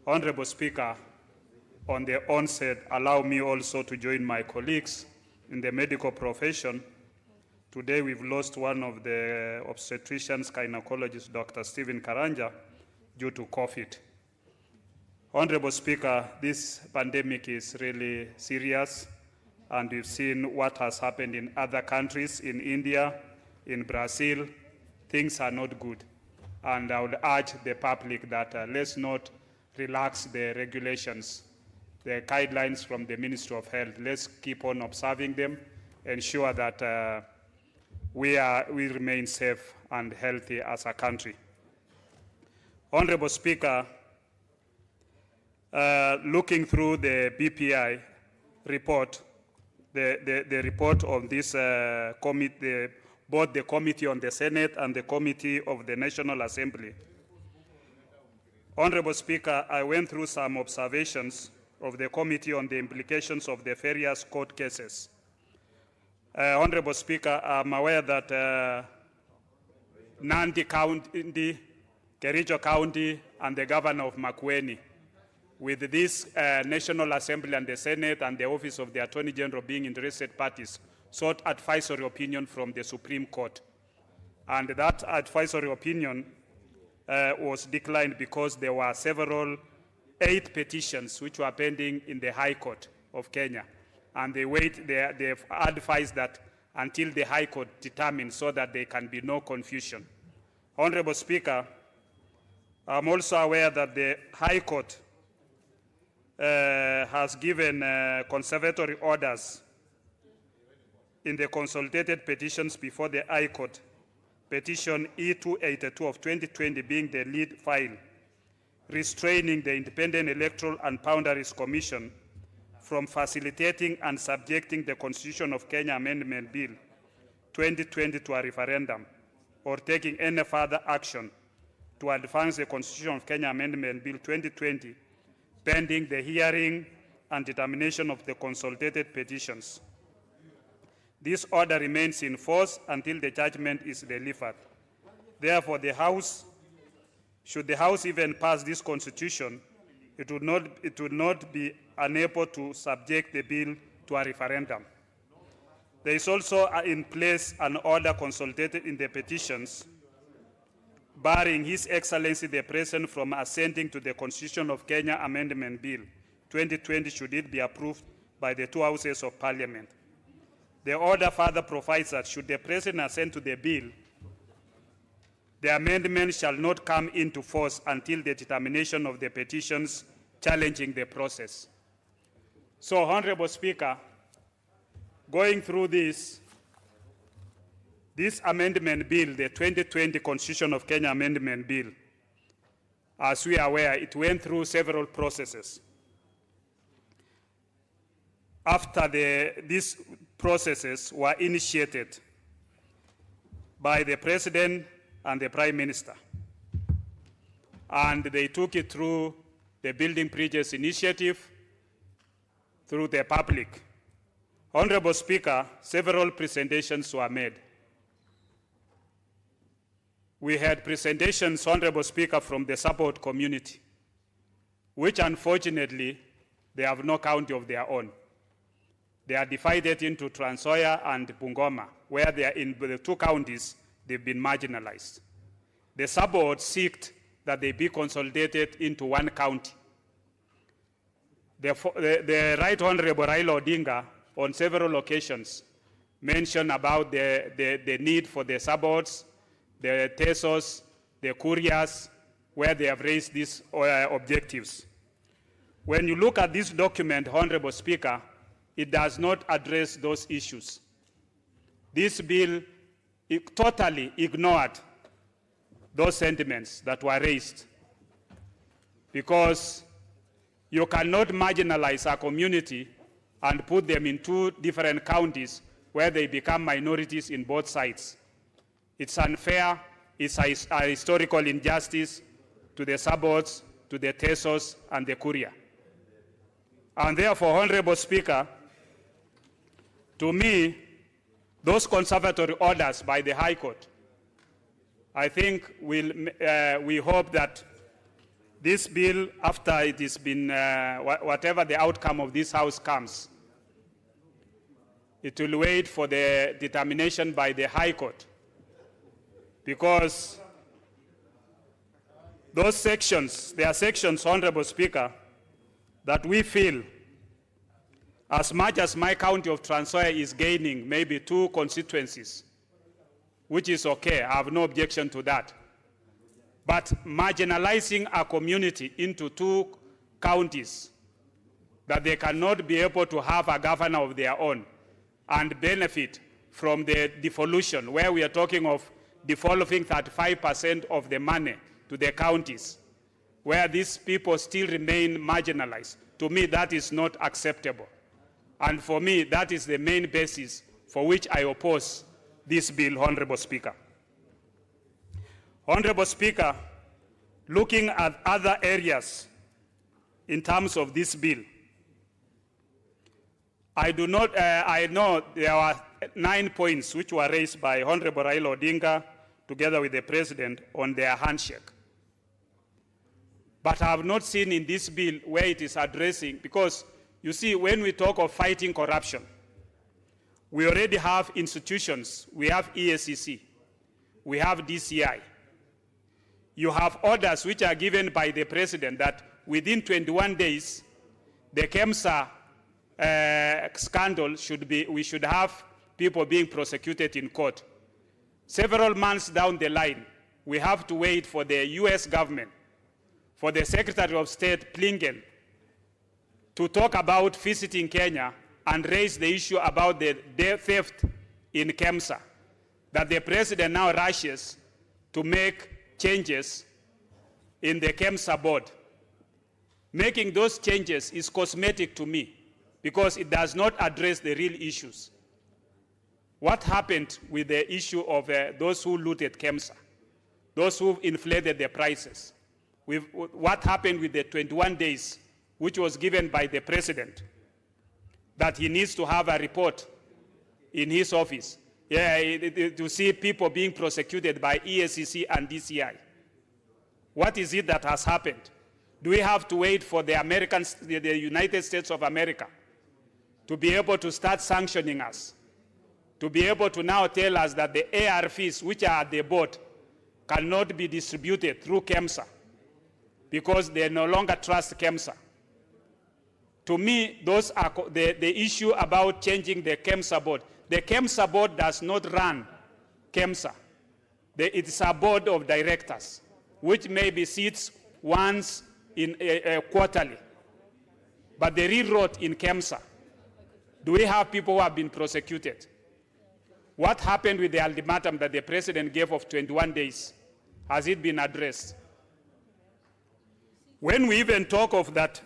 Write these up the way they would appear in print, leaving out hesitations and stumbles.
Honorable Speaker, on the onset, allow me also to join my colleagues in the medical profession. Today we've lost one of the obstetricians, gynecologists, Dr. Stephen Karanja, due to COVID. Honorable Speaker, this pandemic is really serious, and we've seen what has happened in other countries, in India, in Brazil. Things are not good. And I would urge the public that let's not relax the regulations, the guidelines from the Ministry of Health. Let's keep on observing them, ensure that we remain safe and healthy as a country. Honorable Speaker, looking through the BBI report, the report on this committee, both the Committee on the Senate and the Committee of the National Assembly. Honorable Speaker, I went through some observations of the Committee on the implications of the various court cases. Honorable Speaker, I'm aware that Nandi County, Kericho County, and the Governor of Makueni, with this National Assembly and the Senate and the Office of the Attorney General being interested parties, sought advisory opinion from the Supreme Court. And that advisory opinion was declined because there were 8 petitions which were pending in the High Court of Kenya. And they've advised that until the High Court determines so that there can be no confusion. Honorable Speaker, I'm also aware that the High Court has given conservatory orders in the consolidated petitions before the High Court, petition E282 of 2020 being the lead file, restraining the Independent Electoral and Boundaries Commission from facilitating and subjecting the Constitution of Kenya Amendment Bill 2020 to a referendum, or taking any further action to advance the Constitution of Kenya Amendment Bill 2020, pending the hearing and determination of the consolidated petitions. This order remains in force until the judgment is delivered. Therefore, should the House even pass this Constitution, it would not be unable to subject the bill to a referendum. There is also in place an order consolidated in the petitions barring His Excellency the President from assenting to the Constitution of Kenya Amendment Bill 2020 should it be approved by the 2 houses of Parliament. The order further provides that should the President assent to the bill, the amendment shall not come into force until the determination of the petitions challenging the process. So, Honorable Speaker, going through this amendment bill, the 2020 Constitution of Kenya Amendment Bill, as we are aware, it went through several processes. After these processes were initiated by the President and the Prime Minister, and they took it through the Building Bridges Initiative, through the public. Honorable Speaker, several presentations were made. We had presentations, Honorable Speaker, from the support community, which unfortunately, they have no county of their own. They are divided into Trans Nzoia and Bungoma, where they are in the 2 counties, they've been marginalized. The suburbs seeked that they be consolidated into 1 county. The Right Honorable Raila Odinga, on several occasions, mentioned about the need for the suburbs, the TESOs, the couriers, where they have raised these objectives. When you look at this document, Honorable Speaker, it does not address those issues. This bill totally ignored those sentiments that were raised, because you cannot marginalize a community and put them in 2 different counties where they become minorities in both sides. It's unfair, it's a historical injustice to the suburbs, to the TESOs, and the courier. And therefore, Honorable Speaker, to me, those conservatory orders by the High Court, I think we hope that this bill, after it has been, whatever the outcome of this House comes, it will wait for the determination by the High Court, because those sections, there are sections, Honorable Speaker, that we feel, as much as my county of Trans Nzoia is gaining maybe 2 constituencies, which is okay, I have no objection to that. But marginalizing a community into 2 counties, that they cannot be able to have a governor of their own and benefit from the devolution, where we are talking of devolving 35% of the money to the counties, where these people still remain marginalized. To me, that is not acceptable. And for me, that is the main basis for which I oppose this bill, Honorable Speaker. Honorable Speaker, looking at other areas in terms of this bill, I know there were 9 points which were raised by Honorable Raila Odinga together with the President on their handshake. But I have not seen in this bill where it is addressing, because you see, when we talk of fighting corruption, we already have institutions. We have EACC, we have DCI. You have orders which are given by the President that within 21 days, the KEMSA scandal we should have people being prosecuted in court. Several months down the line, we have to wait for the US government, for the Secretary of State, Blinken, to talk about visiting Kenya and raise the issue about the theft in KEMSA, that the President now rushes to make changes in the KEMSA board. Making those changes is cosmetic to me, because it does not address the real issues. What happened with the issue of those who looted KEMSA, those who inflated the prices? What happened with the 21 days, which was given by the President, that he needs to have a report in his office to see people being prosecuted by EACC and DCI? What is it that has happened? Do we have to wait for the United States of America to be able to start sanctioning us, to be able to now tell us that the ARVs which are at the board cannot be distributed through KEMSA because they no longer trust KEMSA? To me, those are the issue about changing the KEMSA board. The KEMSA board does not run KEMSA. It is a board of directors, which maybe sits once in quarterly. But the rewrote in KEMSA, do we have people who have been prosecuted? What happened with the ultimatum that the President gave of 21 days? Has it been addressed? When we even talk of that,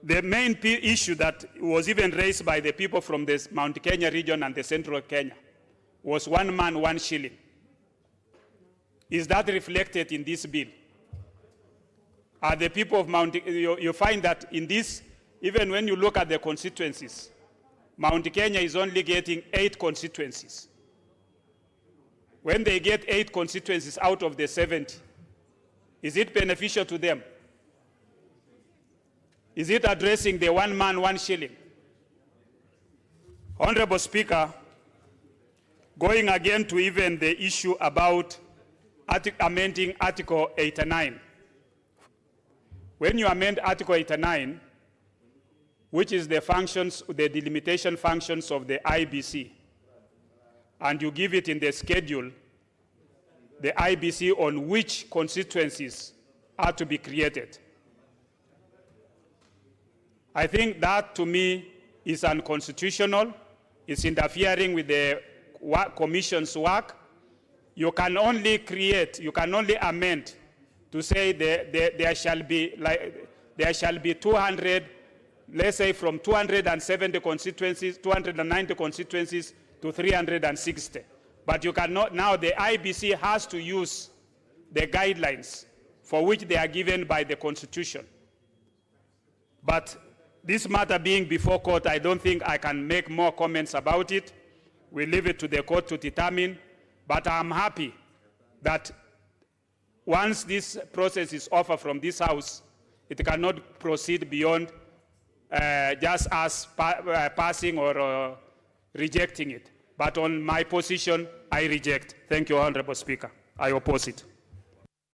the main issue that was even raised by the people from the Mount Kenya region and the central Kenya was 1 man, 1 shilling. Is that reflected in this bill? Are the people of you find that in this, even when you look at the constituencies, Mount Kenya is only getting 8 constituencies. When they get 8 constituencies out of the 70, is it beneficial to them? Is it addressing the 1 man, 1 shilling? Honorable Speaker, going again to even the issue about amending Article 89. When you amend Article 89, which is the functions, the delimitation functions of the IBC, and you give it in the schedule, the IBC on which constituencies are to be created. I think that, to me, is unconstitutional. It's interfering with the Commission's work. You can only create, you can only amend to say there shall be 200, let's say from 270 constituencies, 290 constituencies to 360. But you cannot, now the IBC has to use the guidelines for which they are given by the Constitution. But this matter being before court, I don't think I can make more comments about it. We leave it to the court to determine. But I'm happy that Once this process is over from this House, it cannot proceed beyond just us passing or rejecting it. But on my position, I reject. Thank you, Honorable Speaker. I oppose it.